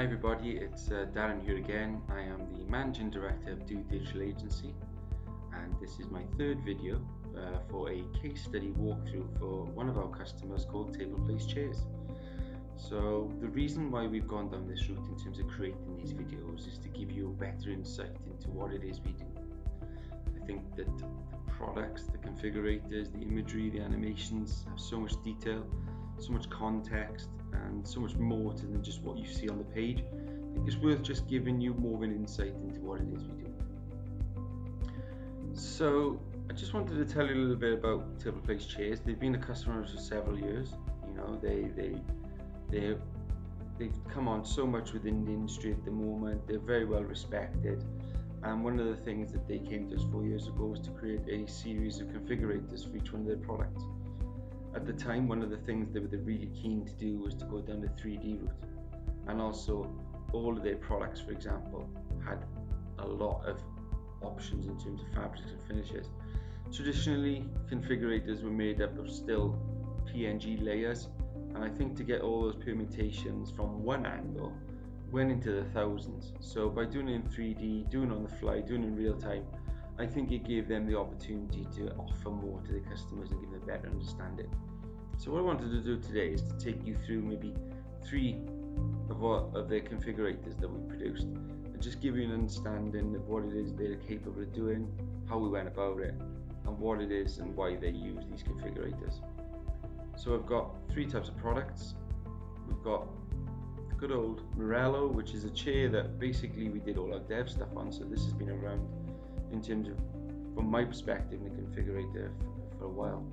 everybody, it's Darren here again. I am the Managing Director of Do Digital Agency, and this is my third video for a case study walkthrough for one of our customers called Table Place Chairs. So the reason why we've gone down this route in terms of creating these videos is to give you a better insight into what it is we do. I think that the products, the configurators, the imagery, the animations have so much detail, so much context, and so much more to than just what you see on the page. I think it's worth just giving you more of an insight into what it is we do. So I just wanted to tell you a little bit about Table Place Chairs. They've been a customer for several years. You know, they've come on so much within the industry at the moment. They're very well respected. And one of the things that they came to us 4 years ago was to create a series of configurators for each one of their products. At the time, one of the things they were really keen to do was to go down the 3D route. And also, all of their products, for example, had a lot of options in terms of fabrics and finishes. Traditionally, configurators were made up of still PNG layers, and I think to get all those permutations from one angle went into the thousands. So by doing it in 3D, doing it on the fly, doing it in real time, I think it gave them the opportunity to offer more to the customers and give them a better understanding. So what I wanted to do today is to take you through maybe three of their configurators that we produced, and just give you an understanding of what it is they're capable of doing, how we went about it, and what it is and why they use these configurators. So I've got three types of products. We've got the good old Morello, which is a chair that basically we did all our dev stuff on. So this has been around in terms of, from my perspective, in the configurator for a while,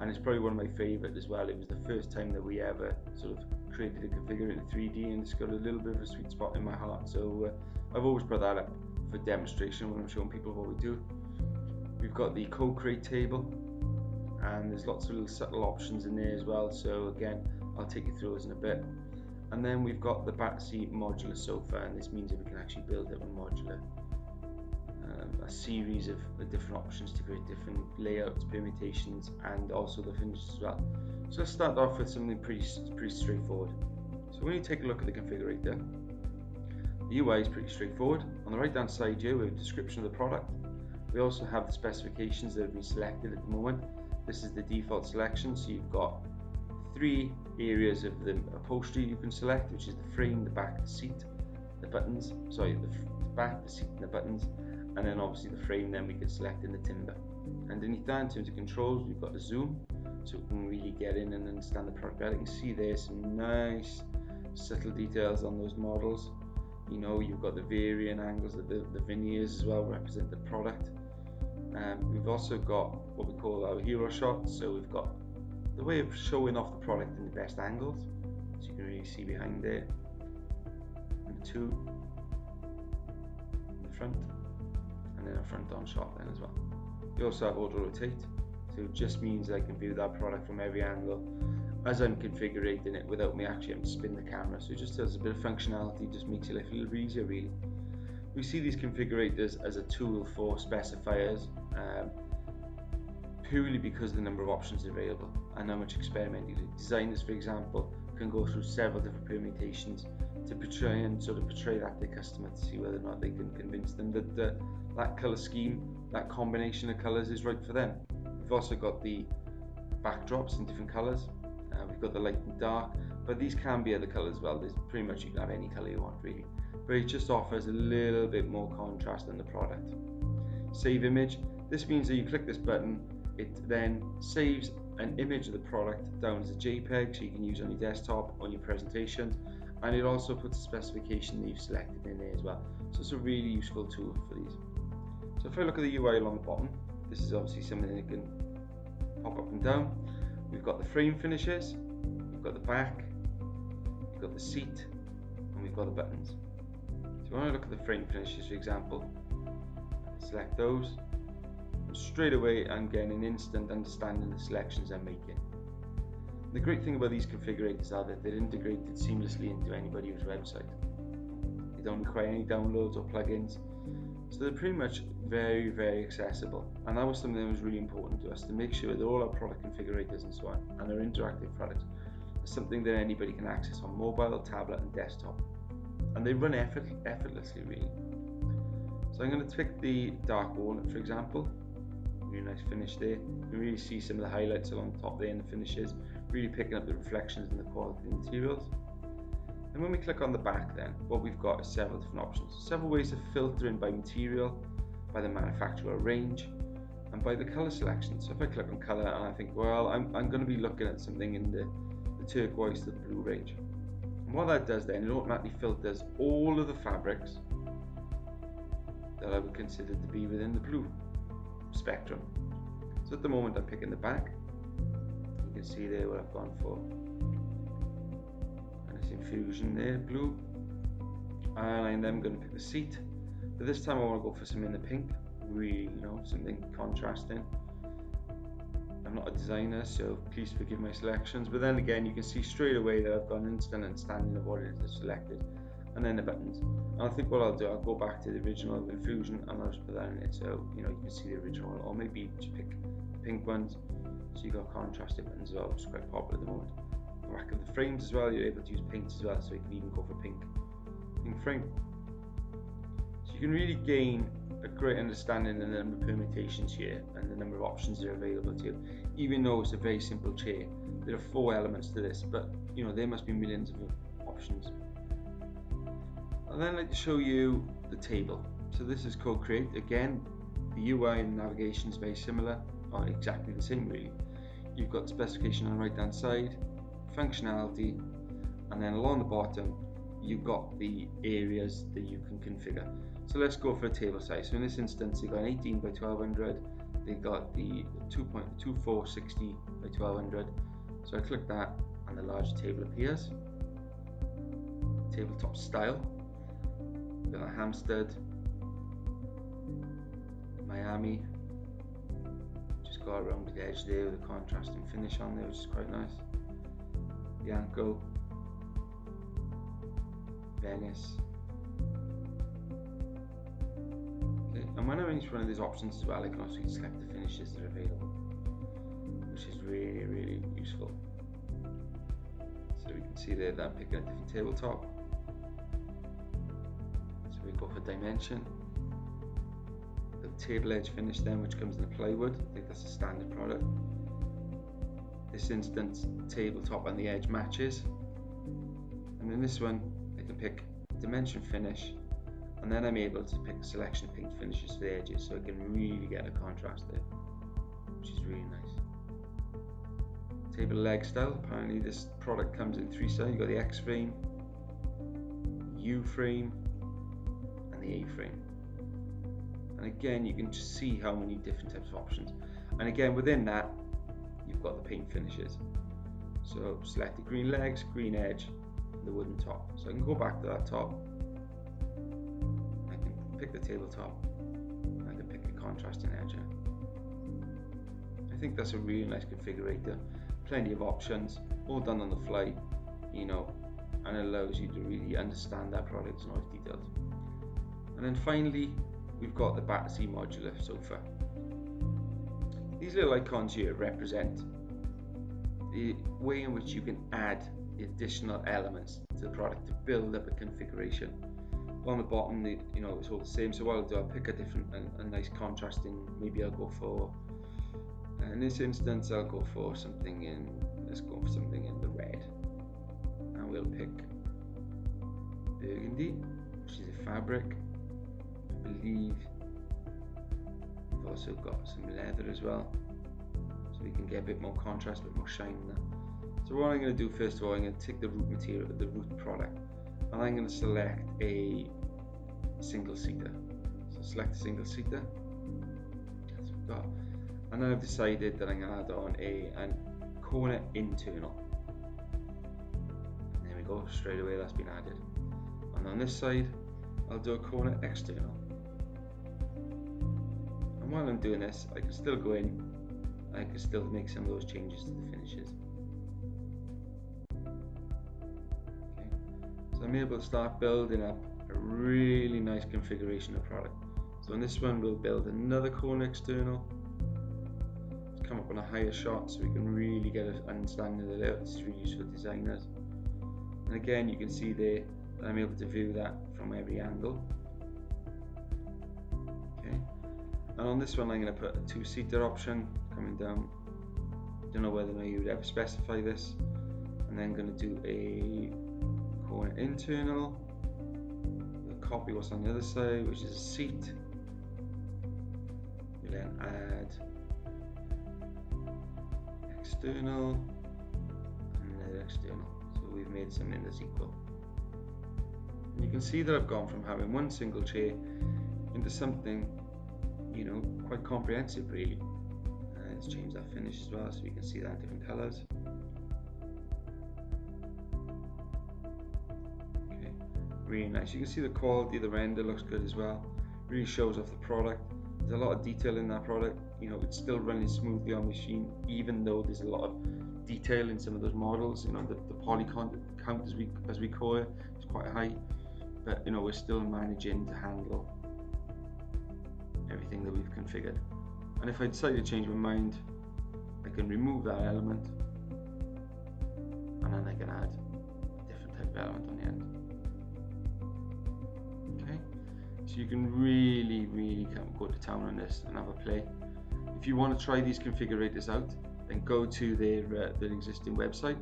and it's probably one of my favorite as well. It was the first time that we ever sort of created a configurator in 3D, and it's got a little bit of a sweet spot in my heart. So I've always brought that up for demonstration when I'm showing people what we do. We've got the co-create table, and there's lots of little subtle options in there as well. So again, I'll take you through those in a bit. And then we've got the back seat modular sofa, and this means that we can actually build it on modular. A series of different options to create different layouts, permutations, and also the finishes as well. So let's start off with something pretty straightforward. So when you take a look at the configurator, the UI is pretty straightforward. On the right hand side here we have a description of the product. We also have the specifications that have been selected at the moment. This is the default selection, so you've got three areas of the upholstery you can select, which is the frame, the back, the seat, the buttons, the back, the seat and the buttons, and then obviously the frame then we can select in the timber. Underneath that, in terms of controls, we've got the zoom, so we can really get in and understand the product better. You can see there's some nice subtle details on those models. You know, you've got the varying angles of the veneers as well represent the product. We've also got what we call our hero shots, so we've got the way of showing off the product in the best angles, so you can really see behind there, and two in the front, and then a front on shot then as well. We also have auto rotate, so it just means I can view that product from every angle as I'm configuring it without me actually having to spin the camera. So it just has a bit of functionality, just makes your life a little bit easier really. We see these configurators as a tool for specifiers, purely because of the number of options available and how much experimenting. Designers, for example, can go through several different permutations to portray that to the customer, to see whether or not they can convince them that that colour scheme, that combination of colours is right for them. We've also got the backdrops in different colours. We've got the light and dark, but these can be other colours as well. There's pretty much, you can have any colour you want really, but it just offers a little bit more contrast than the product. Save image. This means that you click this button, it then saves an image of the product down as a JPEG, so you can use on your desktop, on your presentations, and it also puts the specification that you've selected in there as well. So it's a really useful tool for these. So if I look at the UI along the bottom, this is obviously something that can pop up and down. We've got the frame finishes, we've got the back, we've got the seat, and we've got the buttons. So when I look at the frame finishes, for example, select those, and straight away I'm getting an instant understanding of the selections I'm making. The great thing about these configurators are that they're integrated seamlessly into anybody's website. They don't require any downloads or plugins, so they're pretty much very, very accessible. And that was something that was really important to us, to make sure that all our product configurators and so on, and our interactive products, are something that anybody can access on mobile, tablet and desktop. and they run effortlessly really. So I'm going to pick the dark walnut, for example. Really nice finish there. You can really see some of the highlights along the top there in the finishes, really picking up the reflections and the quality of the materials. And when we click on the back then, what we've got is several different options. Several ways of filtering by material, by the manufacturer range, and by the colour selection. So if I click on colour and I think, well, I'm going to be looking at something in the turquoise to the blue range. And what that does then, it automatically filters all of the fabrics that I would consider to be within the blue spectrum. So at the moment I'm picking the back. You can see there what I've gone for. And it's infusion there, blue. And I'm then going to pick the seat. But this time I want to go for something in the pink. Really, something contrasting. I'm not a designer, so please forgive my selections. But then again, you can see straight away that I've got an instant understanding of what it is selected. And then the buttons. And I think what I'll do, I'll go back to the original infusion and I'll just put that in it, so you can see the original, or maybe just pick the pink ones, so you've got contrasting buttons as well, which is quite popular at the moment. The back of the frames as well, you're able to use paints as well, so you can even go for pink frame. So you can really gain a great understanding of the number of permutations here and the number of options that are available to you. Even though it's a very simple chair, there are 4 elements to this, but there must be millions of options. And then I'd like to show you the table. So this is called Create. Again, the UI and navigation is very similar, or exactly the same really. You've got specification on the right hand side, functionality, and then along the bottom you've got the areas that you can configure. So let's go for a table size. So in this instance you've got an 18 by 1200, they've got the 2.2460 by 1200. So I click that and the larger table appears. Tabletop style. Got a Hampstead, Miami, just got around the edge there with a contrasting finish on there, which is quite nice. Bianco, Venice. Okay, and when I'm in each one of these options as well, I can also select the finishes that are available, which is really, really useful. So we can see there that I'm picking a different tabletop. We go for dimension. The table edge finish then, which comes in the plywood. I think that's a standard product. This instance, tabletop and the edge matches. And in this one, I can pick dimension finish, and then I'm able to pick a selection of paint finishes for the edges, so I can really get a contrast there, which is really nice. Table leg style. Apparently, this product comes in 3 styles. You've got the X frame, U frame, the A-frame, and again you can just see how many different types of options, and again within that you've got the paint finishes. So select the green legs, green edge, and the wooden top. So I can go back to that top, I can pick the tabletop, I can pick a contrasting edge. I think that's a really nice configurator, plenty of options, all done on the fly, and it allows you to really understand that product in all its details. And then finally, we've got the Battersea modular sofa. These little icons here represent the way in which you can add additional elements to the product to build up a configuration. On the bottom, it's all the same. So what I'll do, I'll pick a nice contrasting. Maybe I'll go for, in this instance, I'll go for something let's go for something in the red. And we'll pick burgundy, which is a fabric. I believe we've also got some leather as well, so we can get a bit more contrast, a bit more shine in that. So what I'm going to do first of all, I'm going to take the root material, the root product, and I'm going to select a single seater. So select a single seater, that's what we've got, and then I've decided that I'm going to add on a corner internal. And there we go, straight away that's been added. And on this side I'll do a corner external. And while I'm doing this, I can still go in, I can still make some of those changes to the finishes. Okay. So I'm able to start building up a really nice configuration of product. So on this one we'll build another corner external. Let's come up on a higher shot so we can really get an understanding of the layout. This is really useful for designers. And again you can see there and I'm able to view that from every angle. Okay, and on this one I'm going to put a 2-seater option coming down. Don't know whether or not you would ever specify this. And then going to do a corner internal. We'll copy what's on the other side, which is a seat. We'll then add external and another external. So we've made something that's equal. And you can see that I've gone from having one single chair into something, you know, quite comprehensive really. Let's change that finish as well so we can see that in different colors. Okay, really nice. You can see the quality, the render looks good as well. Really shows off the product. There's a lot of detail in that product. You know, it's still running smoothly on the machine, even though there's a lot of detail in some of those models. You know, the polygon count, as we call it, is quite high. But you know, we're still managing to handle everything that we've configured. And if I decide to change my mind, I can remove that element, and then I can add a different type of element on the end. Okay, so you can really go to town on this and have a play. If you want to try these configurators out, then go to their existing website.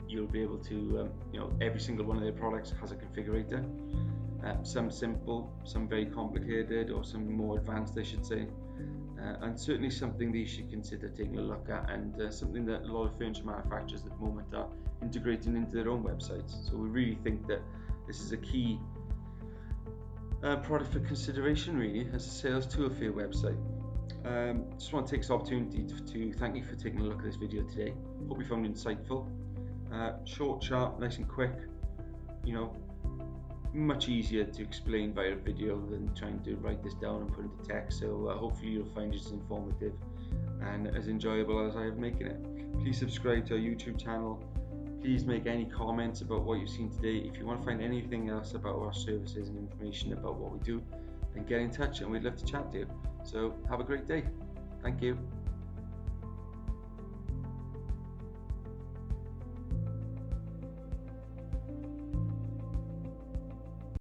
You'll be able to, you know, every single one of their products has a configurator. Some simple, some very complicated, or some more advanced, I should say. And certainly something that you should consider taking a look at, and something that a lot of furniture manufacturers at the moment are integrating into their own websites. So we really think that this is a key product for consideration really as a sales tool for your website. Just want to take this opportunity to thank you for taking a look at this video today. Hope you found it insightful. Short, sharp, nice and quick. You know, much easier to explain via video than trying to write this down and put into text. So hopefully you'll find it as informative and as enjoyable as I have making it. Please subscribe to our YouTube channel. Please make any comments about what you've seen today. If you want to find anything else about our services and information about what we do, then get in touch and we'd love to chat to you. So have a great day. Thank you.